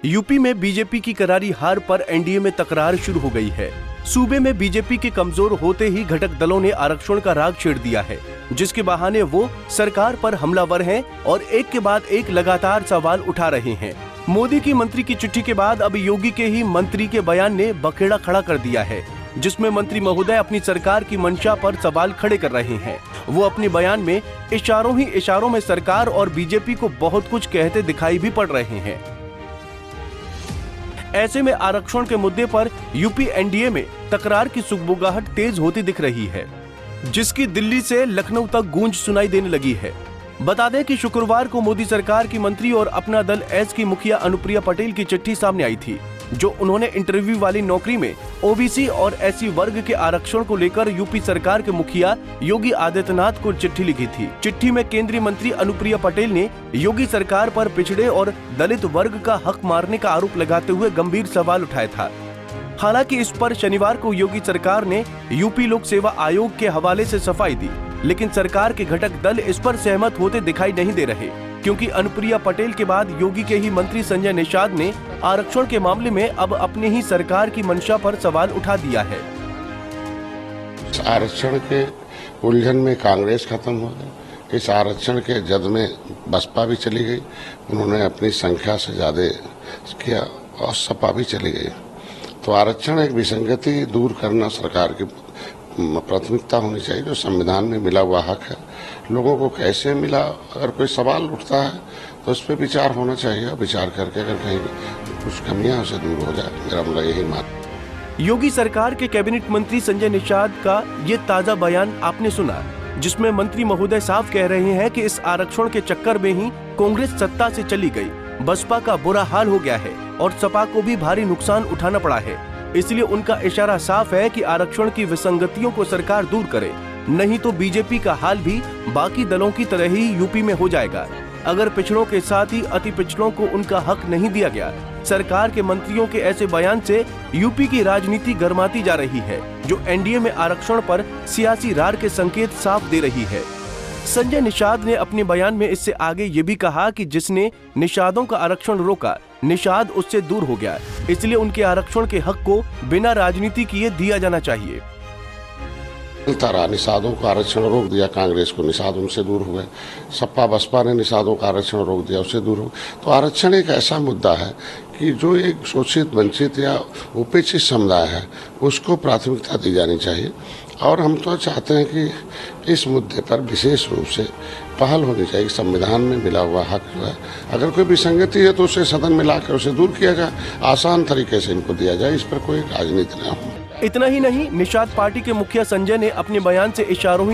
UP में BJP की करारी हार पर एनडीए में तकरार शुरू हो गई है। सूबे में बीजेपी के कमजोर होते ही घटक दलों ने आरक्षण का राग छेड़ दिया है, जिसके बहाने वो सरकार पर हमलावर हैं और एक के बाद एक लगातार सवाल उठा रहे हैं। मोदी की मंत्री की चिट्ठी के बाद अब योगी के ही मंत्री के बयान ने बखेड़ा खड़ा कर दिया है, जिसमें मंत्री महोदय अपनी सरकार की मंशा पर सवाल खड़े कर रहे हैं। वो अपने बयान में इशारों में सरकार और बीजेपी को बहुत कुछ कहते दिखाई भी पड़ रहे हैं। ऐसे में आरक्षण के मुद्दे पर यूपी एनडीए में तकरार की सुगबुगाहट तेज होती दिख रही है, जिसकी दिल्ली से लखनऊ तक गूंज सुनाई देने लगी है। बता दें कि शुक्रवार को मोदी सरकार की मंत्री और अपना दल एस की मुखिया अनुप्रिया पटेल की चिट्ठी सामने आई थी, जो उन्होंने इंटरव्यू वाली नौकरी में ओबीसी और एससी वर्ग के आरक्षण को लेकर यूपी सरकार के मुखिया योगी आदित्यनाथ को चिट्ठी लिखी थी। चिट्ठी में केंद्रीय मंत्री अनुप्रिया पटेल ने योगी सरकार पर पिछड़े और दलित वर्ग का हक मारने का आरोप लगाते हुए गंभीर सवाल उठाया था। हालांकि इस पर शनिवार को योगी सरकार ने यूपी लोक सेवा आयोग के हवाले से सफाई दी, लेकिन सरकार के घटक दल इस पर सहमत होते दिखाई नहीं दे रहे, क्योंकि अनुप्रिया पटेल के बाद योगी के ही मंत्री संजय निषाद ने आरक्षण के मामले में अब अपने ही सरकार की मंशा पर सवाल उठा दिया है। आरक्षण के उलझन में कांग्रेस खत्म हो गई, इस आरक्षण के जद में बसपा भी चली गई, उन्होंने अपनी संख्या से ज्यादा किया और सपा भी चली गई। तो आरक्षण एक विसंगति दूर करना सरकार की प्राथमिकता होनी चाहिए। जो संविधान में मिला हुआ हक है, लोगों को कैसे मिला, अगर कोई सवाल उठता है तो उस पर विचार होना चाहिए। विचार करके अगर कहीं कुछ कमियां उसे दूर हो जाए, मेरा मतलब यही मान। योगी सरकार के कैबिनेट मंत्री संजय निषाद का ये ताजा बयान आपने सुना, जिसमें मंत्री महोदय साफ कह रहे हैं कि इस आरक्षण के चक्कर में ही कांग्रेस सत्ता से चली गई, बसपा का बुरा हाल हो गया है और सपा को भी भारी नुकसान उठाना पड़ा है। इसलिए उनका इशारा साफ है कि आरक्षण की विसंगतियों को सरकार दूर करे, नहीं तो बीजेपी का हाल भी बाकी दलों की तरह ही यूपी में हो जाएगा। अगर पिछड़ों के साथ ही अति पिछड़ों को उनका हक नहीं दिया गया। सरकार के मंत्रियों के ऐसे बयान से यूपी की राजनीति गर्माती जा रही है, जो एनडीए में आरक्षण पर सियासी रार के संकेत साफ दे रही है। संजय निषाद ने अपने बयान में इससे आगे ये भी कहा कि जिसने निषादों का आरक्षण रोका, निषाद उससे दूर हो गया, इसलिए उनके आरक्षण के हक को बिना राजनीति किए दिया जाना चाहिए। निषादों का आरक्षण रोक दिया कांग्रेस को, निषाद उनसे दूर हुए। सपा बसपा ने निषादों का आरक्षण रोक दिया, उससे दूर हो। तो आरक्षण एक ऐसा मुद्दा है कि जो एक शोषित, वंचित या उपेक्षित समुदाय है, उसको प्राथमिकता दी जानी चाहिए। और हम तो चाहते हैं कि इस मुद्दे पर विशेष रूप से पहल होनी चाहिए। संविधान में मिला हुआ हक जो है, अगर कोई विसंगति है तो उसे सदन में लाकर उसे दूर किया जाए, आसान तरीके से इनको दिया जाए, इस पर कोई राजनीति न हो। इतना ही नहीं, निषाद पार्टी के मुखिया संजय ने अपने बयान से इशारों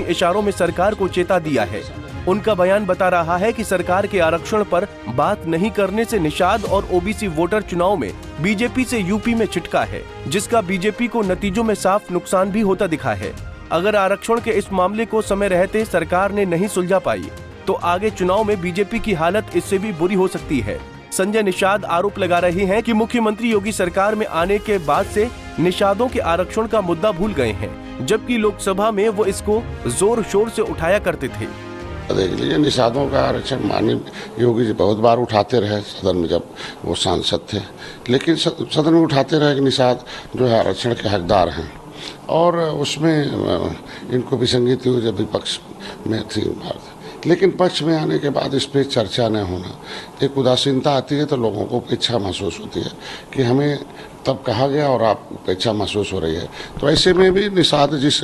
में सरकार को चेता दिया है। उनका बयान बता रहा है कि सरकार के आरक्षण पर बात नहीं करने से निषाद और ओबीसी वोटर चुनाव में बीजेपी से यूपी में छिटका है, जिसका बीजेपी को नतीजों में साफ नुकसान भी होता दिखा है। अगर आरक्षण के इस मामले को समय रहते सरकार ने नहीं सुलझा पाई, तो आगे चुनाव में बीजेपी की हालत इससे भी बुरी हो सकती है। संजय निषाद आरोप लगा रहे हैं कि मुख्यमंत्री योगी सरकार में आने के बाद से निषादों के आरक्षण का मुद्दा भूल गए हैं, जबकि लोकसभा में वो इसको जोर शोर से उठाया करते थे। देख लीजिए, निषादों का आरक्षण माननीय योगी जी बहुत बार उठाते रहे सदन में जब वो सांसद थे, लेकिन सदन में उठाते रहे कि निषाद जो है आरक्षण के हकदार हैं, और उसमें इनको विसंगति हुई जब विपक्ष में थी। लेकिन पक्ष में आने के बाद इस पर चर्चा न होना, एक उदासीनता आती है, तो लोगों को उपेक्षा महसूस होती है कि हमें तब कहा गया और आप उपेक्षा महसूस हो रही है। तो ऐसे में भी निषाद जिस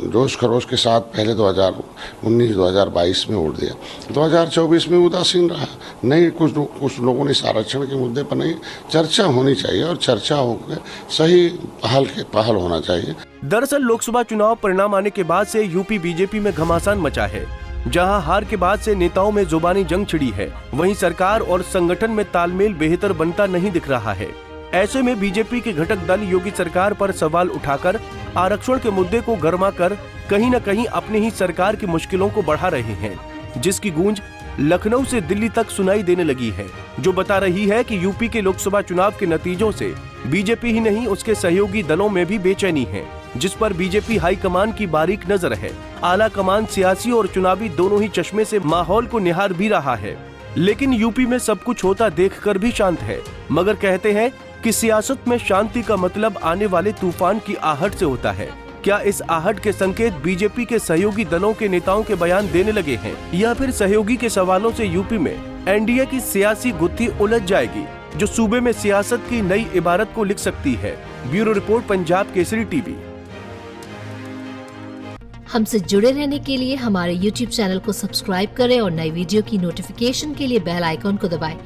जोश खरोश के साथ पहले 2019-2022 में वोट दिया, 2024 में उदासीन रहा नहीं। कुछ लोगों ने इस आरक्षण के मुद्दे पर नहीं, चर्चा होनी चाहिए और चर्चा होकर सही पहल होना चाहिए। दरअसल लोकसभा चुनाव परिणाम आने के बाद से यूपी बीजेपी में घमासान मचा है, जहां हार के बाद से नेताओं में जुबानी जंग छिड़ी है। वहीं सरकार और संगठन में तालमेल बेहतर बनता नहीं दिख रहा है। ऐसे में बीजेपी के घटक दल योगी सरकार पर सवाल उठाकर आरक्षण के मुद्दे को गरमा कर कहीं न कहीं अपनी ही सरकार की मुश्किलों को बढ़ा रहे हैं, जिसकी गूंज लखनऊ से दिल्ली तक सुनाई देने लगी है, जो बता रही है कि यूपी के लोकसभा चुनाव के नतीजों से बीजेपी ही नहीं, उसके सहयोगी दलों में भी बेचैनी है, जिस पर बीजेपी हाईकमान की बारीक नजर है। आला कमान सियासी और चुनावी दोनों ही चश्मे से माहौल को निहार भी रहा है। लेकिन यूपी में सब कुछ होता देखकर भी शांत है, मगर कहते हैं कि सियासत में शांति का मतलब आने वाले तूफान की आहट से होता है। क्या इस आहट के संकेत बीजेपी के सहयोगी दलों के नेताओं के बयान देने लगे हैं, या फिर सहयोगी के सवालों से यूपी में एनडीए की सियासी गुत्थी उलझ जाएगी, जो सूबे में सियासत की नई इबारत को लिख सकती है? Bureau report, Punjab Kesari TV. हमसे जुड़े रहने के लिए हमारे YouTube चैनल को सब्सक्राइब करें और नई वीडियो की नोटिफिकेशन के लिए बेल आइकॉन को दबाएं।